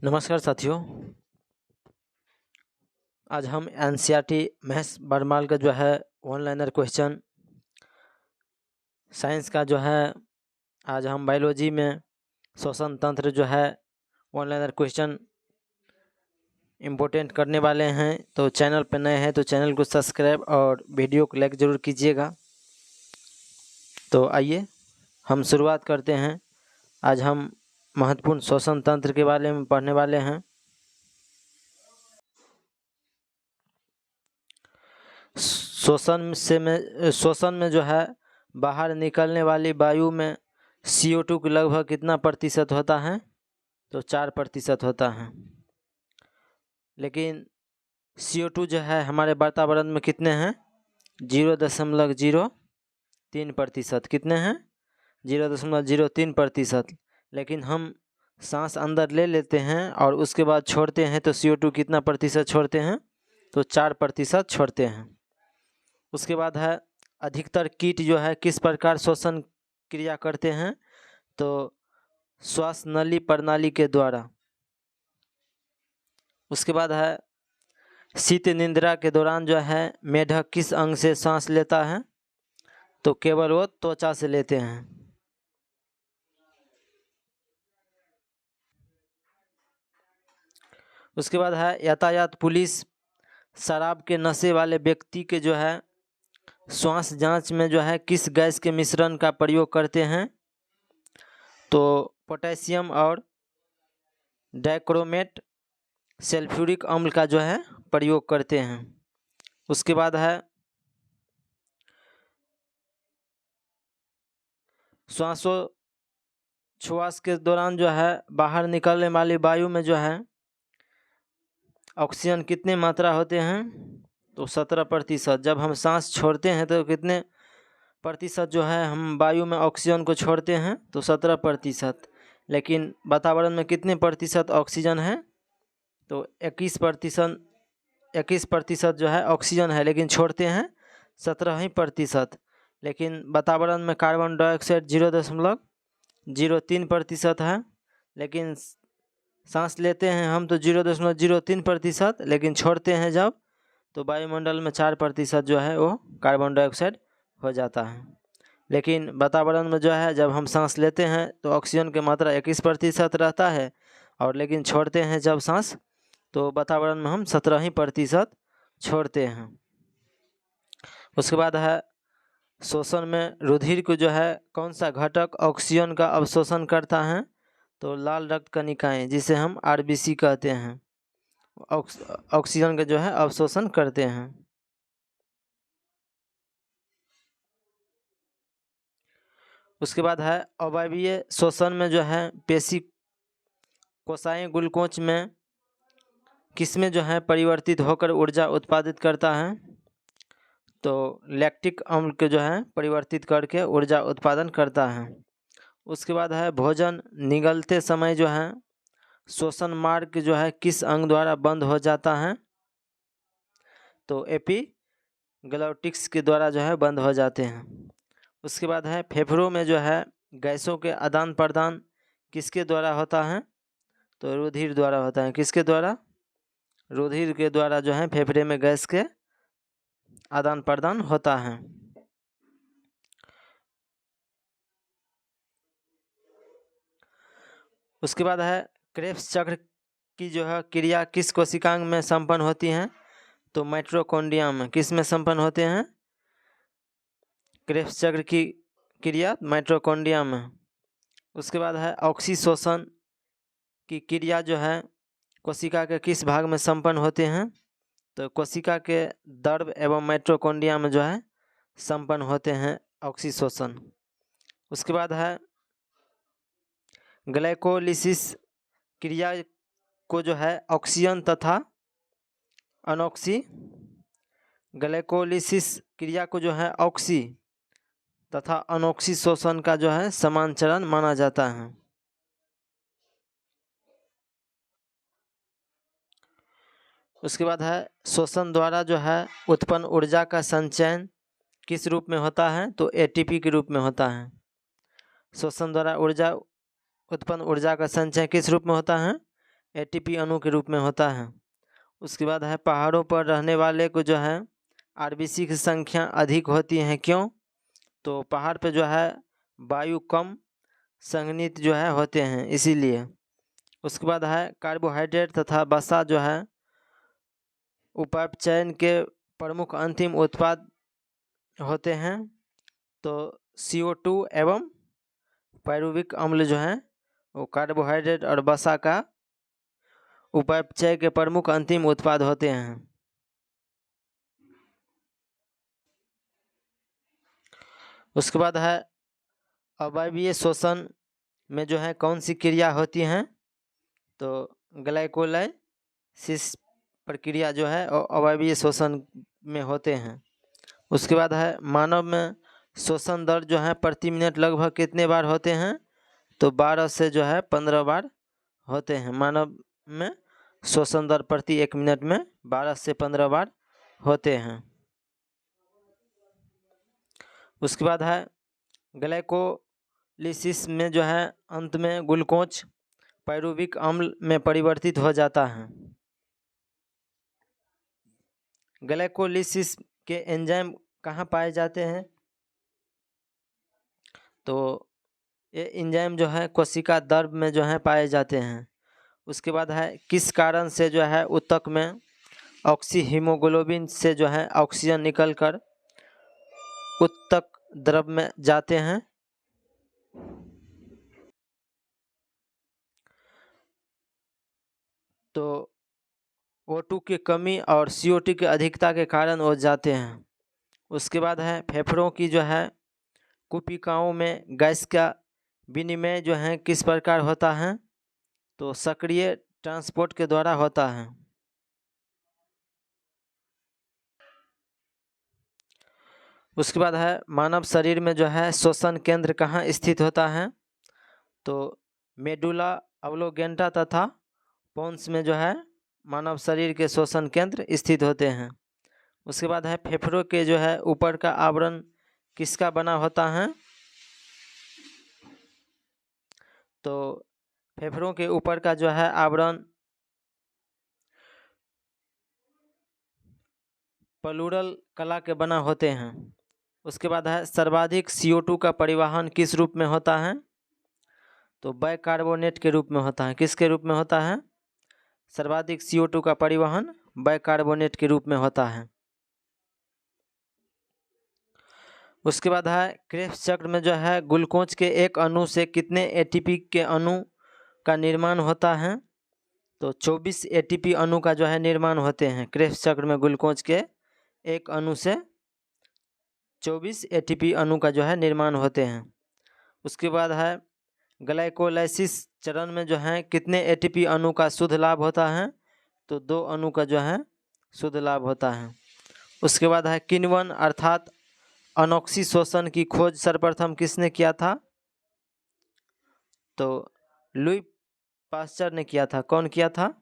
नमस्कार साथियों। आज हम एनसीईआरटी महेश बरमाल का जो है ऑनलाइनर क्वेश्चन साइंस का जो है आज हम बायोलॉजी में श्वसन तंत्र जो है ऑनलाइनर क्वेश्चन इम्पोर्टेंट करने वाले हैं। तो चैनल पर नए हैं तो चैनल को सब्सक्राइब और वीडियो को लाइक ज़रूर कीजिएगा। तो आइए हम शुरुआत करते हैं। आज हम महत्वपूर्ण श्वसन तंत्र के बारे में पढ़ने वाले हैं। श्वसन में जो है बाहर निकलने वाली वायु में CO2 की लगभग कितना प्रतिशत होता है? तो 4% होता है। लेकिन CO2 जो है हमारे वातावरण में कितने हैं? 0.03%। कितने हैं? 0.03%। लेकिन हम सांस अंदर ले लेते हैं और उसके बाद छोड़ते हैं तो CO2 कितना प्रतिशत छोड़ते हैं? तो 4% छोड़ते हैं। उसके बाद है अधिकतर कीट जो है किस प्रकार श्वसन क्रिया करते हैं? तो श्वास नली प्रणाली के द्वारा। उसके बाद है शीत निद्रा के दौरान जो है मेढक किस अंग से सांस लेता है? तो केवल वो त्वचा से लेते हैं। उसके बाद है यातायात पुलिस शराब के नशे वाले व्यक्ति के जो है श्वास जांच में जो है किस गैस के मिश्रण का प्रयोग करते हैं? तो पोटेशियम और डाइक्रोमेट सल्फ्यूरिक अम्ल का जो है प्रयोग करते हैं। उसके बाद है श्वासोच्छ्वास के दौरान जो है बाहर निकलने वाली वायु में जो है ऑक्सीजन कितने मात्रा होते हैं? तो 17%। जब हम सांस छोड़ते हैं तो कितने प्रतिशत जो है हम वायु में ऑक्सीजन को छोड़ते हैं? तो 17%। लेकिन वातावरण में कितने प्रतिशत ऑक्सीजन है? तो 21% जो है ऑक्सीजन है, लेकिन छोड़ते हैं 17%। लेकिन वातावरण में कार्बन डाइऑक्साइड 0.03% है, लेकिन सांस लेते हैं हम तो 0.03%, लेकिन छोड़ते हैं जब तो वायुमंडल में 4% जो है वो कार्बन डाइऑक्साइड हो जाता है। लेकिन वातावरण में जो है जब हम सांस लेते हैं तो ऑक्सीजन की मात्रा 21% रहता है, और लेकिन छोड़ते हैं जब सांस तो वातावरण में हम 17% छोड़ते हैं। उसके बाद है श्वसन में रुधिर को जो है कौन सा घटक ऑक्सीजन का अवशोषण करता है? तो लाल रक्त कणिकाएं, जिसे हम RBC कहते हैं, ऑक्सीजन का जो है अवशोषण करते हैं। उसके बाद है अवायवीय श्वसन में जो है पेशी कोशिकाएं ग्लूकोज में किसमें जो है परिवर्तित होकर ऊर्जा उत्पादित करता है? तो लैक्टिक अम्ल के जो है परिवर्तित करके ऊर्जा उत्पादन करता है। उसके बाद है भोजन निगलते समय जो है श्वसन मार्ग जो है किस अंग द्वारा बंद हो जाता है? तो एपिग्लोटिक्स के द्वारा जो है बंद हो जाते हैं। उसके बाद है फेफड़ों में जो है गैसों के आदान प्रदान किसके द्वारा होता है? तो रुधिर द्वारा होता है। किसके द्वारा? रुधिर के द्वारा जो है फेफड़े में गैस के आदान प्रदान होता है। उसके बाद है क्रेब्स चक्र की जो है क्रिया किस कोशिकांग में संपन्न होती है? तो माइटोकॉन्ड्रिया में। किस में संपन्न होते हैं क्रेब्स चक्र की क्रिया? माइटोकॉन्ड्रिया में। उसके बाद है ऑक्सीशोषण की क्रिया जो है कोशिका के किस भाग में संपन्न होते हैं? तो कोशिका के द्रव एवं माइटोकॉन्ड्रिया में जो है संपन्न होते हैं ऑक्सीशोषण। उसके बाद है ग्लाइकोलिसिस क्रिया को जो है ऑक्सीजन तथा ग्लाइकोलिसिस क्रिया को जो है ऑक्सी तथा अनॉक्सी शोषण का जो है समान चरण माना जाता है। उसके बाद है श्वसन द्वारा जो है उत्पन्न ऊर्जा का संचयन किस रूप में होता है? तो ATP के रूप में होता है। श्वसन द्वारा उत्पन्न ऊर्जा का संचय किस रूप में होता है? एटीपी अणु के रूप में होता है। उसके बाद है पहाड़ों पर रहने वाले को जो है आरबीसी की संख्या अधिक होती है, क्यों? तो पहाड़ पे जो है वायु कम संघनित जो है होते हैं, इसीलिए। उसके बाद है कार्बोहाइड्रेट तथा वसा जो है उपापचयन के प्रमुख अंतिम उत्पाद होते हैं। तो CO2 एवं पायरुविक अम्ल जो है वो कार्बोहाइड्रेट और वसा का उपापचय के प्रमुख अंतिम उत्पाद होते हैं। उसके बाद है अवायवीय शोषण में जो है कौन सी क्रिया होती हैं? तो ग्लाइकोलाइसिस प्रक्रिया जो है अवायवीय शोषण में होते हैं। उसके बाद है मानव में शोषण दर जो है प्रति मिनट लगभग कितने बार होते हैं? तो 12 से जो है 15 बार होते हैं। मानव में शोषण दर प्रति 1 मिनट में 12 से 15 बार होते हैं। उसके बाद है ग्लाइकोलिसिस में जो है अंत में ग्लूकोज पायरुविक अम्ल में परिवर्तित हो जाता है। ग्लाइकोलिसिस के एंजाइम कहाँ पाए जाते हैं? तो ये एंजाइम जो है कोशिका द्रव में जो है पाए जाते हैं। उसके बाद है किस कारण से जो है ऊतक में ऑक्सीहीमोग्लोबिन से जो है ऑक्सीजन निकलकर ऊतक द्रव में जाते हैं? तो O2 की कमी और CO2 की अधिकता के कारण वो जाते हैं। उसके बाद है फेफड़ों की जो है कुपिकाओं में गैस का विनिमय जो है किस प्रकार होता है? तो सक्रिय ट्रांसपोर्ट के द्वारा होता है। उसके बाद है मानव शरीर में जो है श्वसन केंद्र कहाँ स्थित होता है? तो मेडुला ऑब्लोगेंटा तथा पोन्स में जो है मानव शरीर के श्वसन केंद्र स्थित होते हैं। उसके बाद है फेफड़ों के जो है ऊपर का आवरण किसका बना होता है? तो फेफड़ों के ऊपर का जो है आवरण प्लूरल कला के बना होते हैं। उसके बाद है सर्वाधिक CO2 का परिवहन किस रूप में होता है? तो बाइकार्बोनेट के रूप में होता है। किसके रूप में होता है? सर्वाधिक CO2 का परिवहन बाइकार्बोनेट के रूप में होता है। उसके बाद है क्रेब्स चक्र में जो है ग्लूकोज के एक अणु से कितने ATP के अणु का निर्माण होता है? तो 24 ATP अणु का जो है निर्माण होते हैं। क्रेब्स चक्र में ग्लूकोज के एक अणु से 24 ATP अणु का जो है निर्माण होते हैं। उसके बाद है ग्लाइकोलाइसिस चरण में जो है कितने ATP अणु का शुद्ध लाभ होता है? तो 2 अणु का जो है शुद्ध लाभ होता है। उसके बाद है किण्वन अर्थात अनोक्सी शोषण की खोज सर्वप्रथम किसने किया था? तो लुई पास्चर ने किया था। कौन किया था?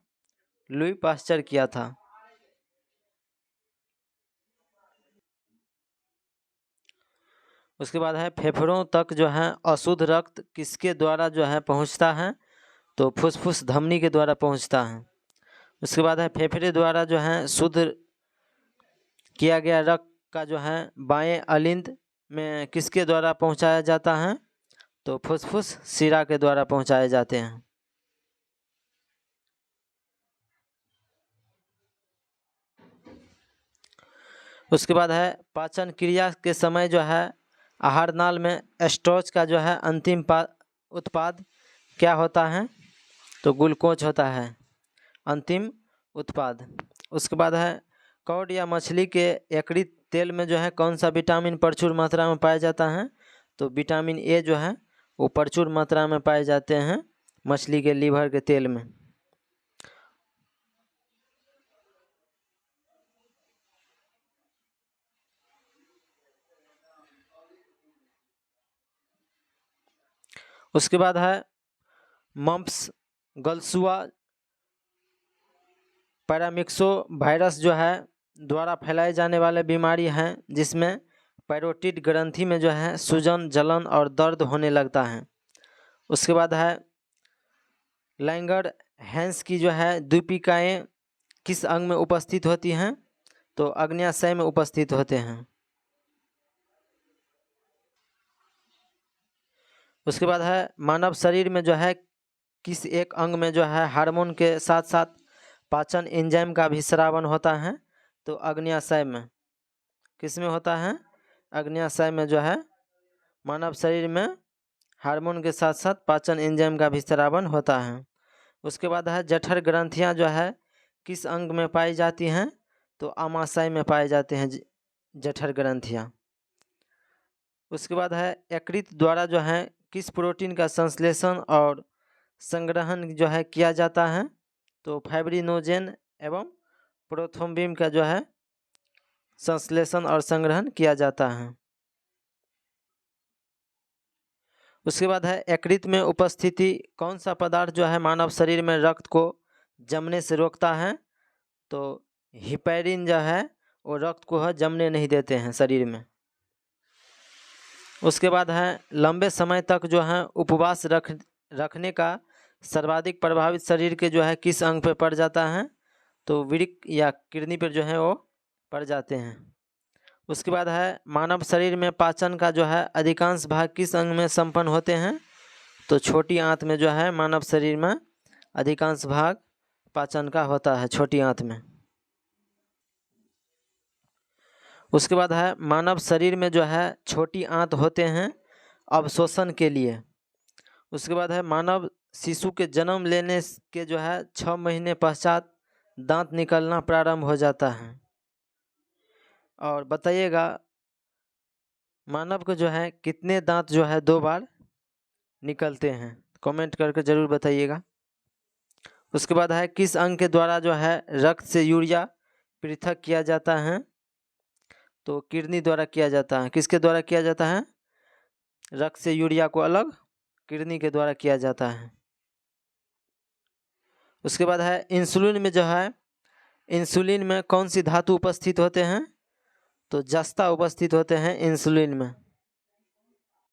लुई पास्चर किया था। उसके बाद है फेफड़ों तक जो है अशुद्ध रक्त किसके द्वारा जो है पहुंचता है? तो फुसफुस धमनी के द्वारा पहुंचता है। उसके बाद है फेफड़े द्वारा जो है शुद्ध किया गया रक्त का जो है बाएं अलिंद में किसके द्वारा पहुंचाया जाता है? तो फुसफुस शिरा के द्वारा पहुंचाए जाते हैं। उसके बाद है पाचन क्रिया के समय जो है आहार नाल में स्टोच का जो है अंतिम उत्पाद क्या होता है? तो ग्लूकोज होता है अंतिम उत्पाद। उसके बाद है कौड़ या मछली के यकृत तेल में जो है कौन सा विटामिन प्रचुर मात्रा में पाया जाता है? तो विटामिन A जो है वो प्रचुर मात्रा में पाए जाते हैं मछली के लीवर के तेल में। उसके बाद है मम्प्स गलसुआ पैरामिक्सो वायरस जो है द्वारा फैलाई जाने वाले बीमारी हैं जिसमें पैरोटिड ग्रंथि में जो है सूजन जलन और दर्द होने लगता है। उसके बाद है लैंगर हैंस की जो है द्वीपिकाएँ किस अंग में उपस्थित होती हैं? तो अग्न्याशय में उपस्थित होते हैं। उसके बाद है मानव शरीर में जो है किस एक अंग में जो है हार्मोन के साथ साथ पाचन एंजाइम का भी स्रावन होता है? तो अग्न्याशय में। किस में होता है? अग्न्याशय में जो है मानव शरीर में हार्मोन के साथ साथ पाचन एंजाइम का भी स्रावन होता है। उसके बाद है जठर ग्रंथियां जो है किस अंग में पाई जाती हैं? तो आमाशय में पाए जाते हैं जठर ग्रंथियां। उसके बाद है यकृत द्वारा जो है किस प्रोटीन का संश्लेषण और संग्रहण जो है किया जाता है? तो फाइब्रिनोजेन एवं प्रोथ्रोम्बिन का जो है संश्लेषण और संग्रहण किया जाता है। उसके बाद है यकृत में उपस्थिति कौन सा पदार्थ जो है मानव शरीर में रक्त को जमने से रोकता है? तो हिपैरिन जो है वो रक्त को है जमने नहीं देते हैं शरीर में। उसके बाद है लंबे समय तक जो है उपवास रखने का सर्वाधिक प्रभावित शरीर के जो है किस अंग पे पड़ जाता है? तो वृक्क या किडनी पर जो है वो पड़ जाते हैं। उसके बाद है मानव शरीर में पाचन का जो है अधिकांश भाग किस अंग में संपन्न होते हैं? तो छोटी आंत में जो है मानव शरीर में अधिकांश भाग पाचन का होता है, छोटी आंत में। उसके बाद है मानव शरीर में जो है छोटी आंत होते हैं अवशोषण के लिए। उसके बाद है मानव शिशु के जन्म लेने के जो है 6 महीने पश्चात दांत निकलना प्रारंभ हो जाता है। और बताइएगा मानव को जो है कितने दांत जो है 2 बार निकलते हैं? कमेंट करके ज़रूर बताइएगा। उसके बाद है किस अंग के द्वारा जो है रक्त से यूरिया पृथक किया जाता है? तो किडनी द्वारा किया जाता है। किसके द्वारा किया जाता है? रक्त से यूरिया को अलग किडनी के द्वारा किया जाता है। उसके बाद है इंसुलिन में जो है इंसुलिन में कौन सी धातु उपस्थित होते हैं? तो जस्ता उपस्थित होते हैं इंसुलिन में।